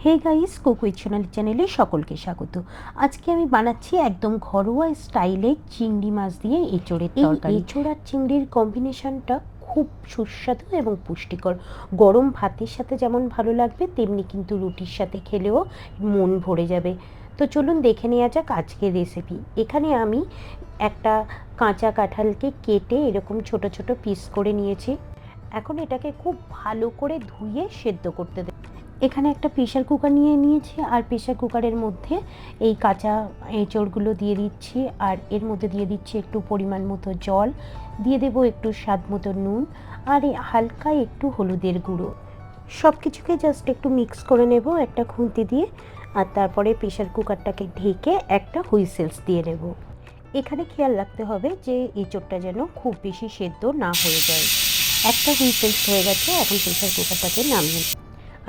Hey guys, cook with সোনালি চ্যানেলে সকলকে স্বাগত। আজকে আমি বানাচ্ছি একদম ঘরোয়া স্টাইলে চিংড়ি মাছ দিয়ে এঁচোড়ের তরকারি। এঁচোড় আর চিংড়ির কম্বিনেশনটা খুব সুস্বাদু এবং পুষ্টিকর। গরম ভাতের সাথে যেমন ভালো লাগবে, তেমনি কিন্তু রুটির সাথে খেলেও মন ভরে যাবে। তো চলুন দেখে নেওয়া যাক আজকের রেসিপি। এখানে আমি একটা কাঁচা কাঁঠালকে কেটে এরকম ছোট ছোট পিস করে নিয়েছি। এখন এটাকে খুব ভালো করে ধুয়ে সেদ্ধ করতে দেব। এখানে একটা প্রেশার কুকার নিয়ে নিয়েছি, আর প্রেশার কুকারের মধ্যে এই কাঁচা এঁচোড়গুলো দিয়ে দিচ্ছি, আর এর মধ্যে দিয়ে দিচ্ছি একটু পরিমাণ মতো জল, দিয়ে দেবো একটু স্বাদ মতো নুন, আর হালকা একটু হলুদের গুঁড়ো। সব কিছুকে জাস্ট একটু মিক্স করে নেব একটা খুন্তি দিয়ে, আর তারপরে প্রেশার কুকারটাকে ঢেকে একটা হুইসেলস দিয়ে নেব। এখানে খেয়াল রাখতে হবে যে এঁচোড়টা যেন খুব বেশি সেদ্ধ না হয়ে যায়। একটা হুইসেলস হয়ে গেছে, এখন প্রেশার কুকারটাকে নামিয়ে।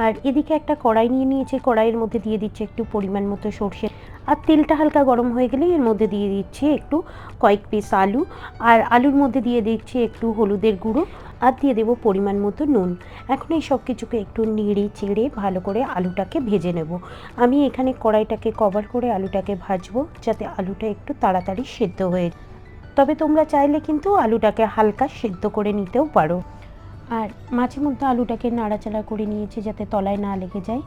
আর এদিকে একটা কড়াই নিয়ে নিয়েছি, কড়াইয়ের মধ্যে দিয়ে দিচ্ছি একটু পরিমাণ মতো সর্ষে, আর তেলটা হালকা গরম হয়ে গেলেই এর মধ্যে দিয়ে দিচ্ছি একটু কয়েক পিস আলু, আর আলুর মধ্যে দিয়ে দিচ্ছি একটু হলুদের গুঁড়ো, আর দিয়ে দেবো পরিমাণ মতো নুন। এখন এই সব কিছুকে একটু নেড়ে চেড়ে ভালো করে আলুটাকে ভেজে নেব। আমি এখানে কড়াইটাকে কভার করে আলুটাকে ভাজবো, যাতে আলুটা একটু তাড়াতাড়ি সেদ্ধ হয়ে যায়। তবে তোমরা চাইলে কিন্তু আলুটাকে হালকা সেদ্ধ করে নিতেও পারো। আর মাঝে মধ্যে আলুটাকে নাড়াচাড়া করে নিয়েছি যাতে তলায় না লেগে যায়।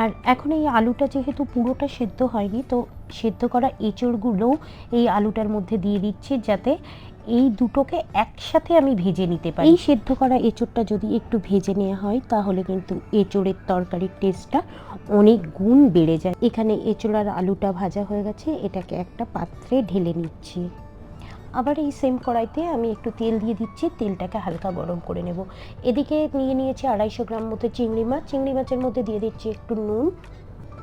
আর এখন এই আলুটা যেহেতু পুরোটা সেদ্ধ হয়নি, তো সেদ্ধ করা এঁচোড়গুলোও এই আলুটার মধ্যে দিয়ে দিচ্ছি, যাতে এই দুটোকে একসাথে আমি ভেজে নিতে পারি। এই সেদ্ধ করা এঁচোড়টা যদি একটু ভেজে নেওয়া হয়, তাহলে কিন্তু এঁচোড়ের তরকারির টেস্টটা অনেক গুণ বেড়ে যায়। এখানে এঁচোড় আর আলুটা ভাজা হয়ে গেছে, এটাকে একটা পাত্রে ঢেলে নিচ্ছি। আবার এই সেম কড়াইতে আমি একটু তেল দিয়ে দিচ্ছি, তেলটাকে হালকা গরম করে নেব। এদিকে নিয়ে নিয়েছি 250 গ্রাম মতো চিংড়ি মাছ। চিংড়ি মাছের মধ্যে দিয়ে দিচ্ছি একটু নুন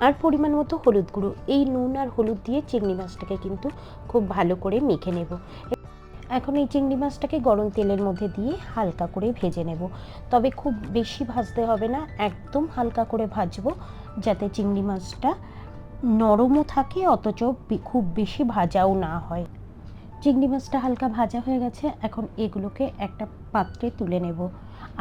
আর পরিমাণ মতো হলুদ গুঁড়ো। এই নুন আর হলুদ দিয়ে চিংড়ি মাছটাকে কিন্তু খুব ভালো করে মেখে নেব। এখন এই চিংড়ি মাছটাকে গরম তেলের মধ্যে দিয়ে হালকা করে ভেজে নেব। তবে খুব বেশি ভাজতে হবে না, একদম হালকা করে ভাজবো, যাতে চিংড়ি মাছটা নরমও থাকে অথচ খুব বেশি ভাজাও না হয়। চিংড়ি মাছটা হালকা ভাজা হয়ে গেছে, এখন এগুলোকে একটা পাত্রে তুলে নেব।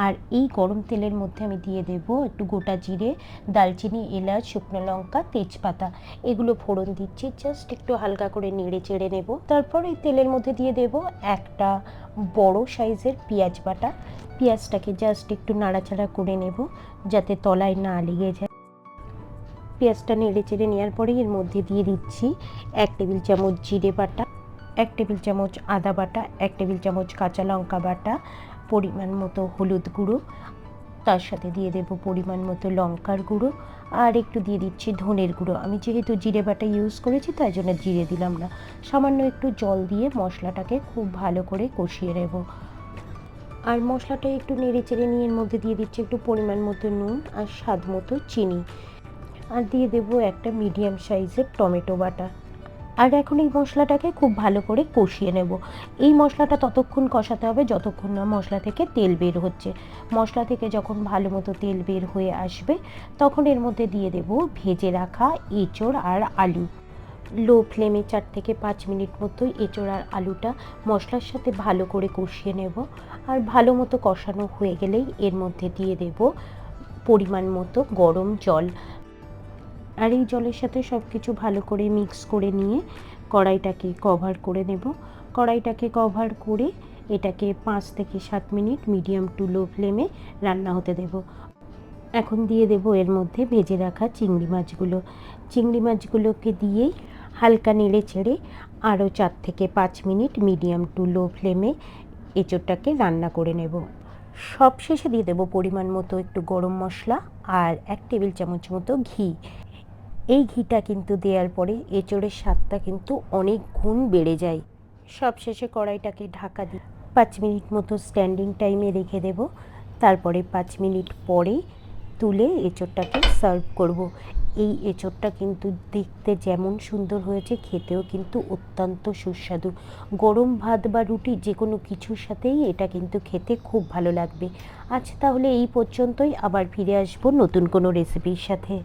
আর এই গরম তেলের মধ্যে আমি দিয়ে দেব একটু গোটা জিরে, দালচিনি, এলাচ, শুকনো লঙ্কা, তেজপাতা। এগুলো ফোড়ন দিচ্ছি, জাস্ট একটু হালকা করে নেড়ে চেড়ে নেব। তারপর এই তেলের মধ্যে দিয়ে দেব একটা বড় সাইজের পেঁয়াজ বাটা। পেঁয়াজটাকে জাস্ট একটু নাড়াচাড়া করে নেব, যাতে তলায় না লেগে যায়। পেঁয়াজটা নেড়ে চেড়ে নেওয়ার পরে এর মধ্যে দিয়ে দিচ্ছি 1 টেবিল চামচ জিরে বাটা, 1 টেবিল চামচ আদা বাটা, 1 টেবিল চামচ কাঁচা লঙ্কা বাটা, পরিমাণ মতো হলুদ গুঁড়ো, তার সাথে দিয়ে দেব পরিমাণ মতো লঙ্কার গুঁড়ো, আর একটু দিয়ে দিচ্ছি ধনের গুঁড়ো। আমি যেহেতু জিরে বাটা ইউজ করেছি, তাই জন্য জিরে দিলাম না। সামান্য একটু জল দিয়ে মশলাটাকে খুব ভালো করে কষিয়ে নেব। আর মশলাটা একটু নেড়ে চেড়ে নিয়ে এর মধ্যে দিয়ে দিচ্ছি একটু পরিমাণ মতো নুন আর স্বাদ মতো চিনি, আর দিয়ে দেবো একটা মিডিয়াম সাইজের টমেটো বাটা। আর এখন এই মশলাটাকে খুব ভালো করে কষিয়ে নেব। এই মশলাটা ততক্ষণ কষাতে হবে যতক্ষণ না মশলা থেকে তেল বের হচ্ছে। মশলা থেকে যখন ভালো মতো তেল বের হয়ে আসবে, তখন এর মধ্যে দিয়ে দেব ভেজে রাখা এঁচোড় আর আলু। লো ফ্লেমে 4 থেকে 5 মিনিট মতো এঁচোড় আর আলুটা মশলার সাথে ভালো করে কষিয়ে নেব। আর ভালো মতো কষানো হয়ে গেলেই এর মধ্যে দিয়ে দেব পরিমাণ মতো গরম জল। আর এই জলের সাথে সব কিছু ভালো করে মিক্স করে নিয়ে কড়াইটাকে কভার করে নেব। কড়াইটাকে কভার করে এটাকে 5 থেকে 7 মিনিট মিডিয়াম টু লো ফ্লেমে রান্না হতে দেব। এখন দিয়ে দেব এর মধ্যে ভেজে রাখা চিংড়ি মাছগুলো। চিংড়ি মাছগুলোকে দিয়েই হালকা নেড়ে ছেড়ে আরও 4 থেকে 5 মিনিট মিডিয়াম টু লো ফ্লেমে এঁচোড়টাকে রান্না করে নেব। সব শেষে দিয়ে দেব পরিমাণ মতো একটু গরম মশলা আর 1 টেবিল চামচ মতো ঘি। এই ঘিটা কিন্তু দেওয়ার পরে এঁচোড়ের স্বাদটা কিন্তু অনেক গুণ বেড়ে যায়। সবশেষে কড়াইটাকে ঢাকা দিয়ে 5 মিনিট মতো স্ট্যান্ডিং টাইমে রেখে দেব। তারপরে 5 মিনিট পরে তুলে এঁচোড়টাকে সার্ভ করব। এই এঁচোড়টা কিন্তু দেখতে যেমন সুন্দর হয়েছে, খেতেও কিন্তু অত্যন্ত সুস্বাদু। গরম ভাত বা রুটি যে কোনো কিছুর সাথেই এটা কিন্তু খেতে খুব ভালো লাগবে। আচ্ছা, তাহলে এই পর্যন্তই। আবার ফিরে আসবো নতুন কোনো রেসিপির সাথে।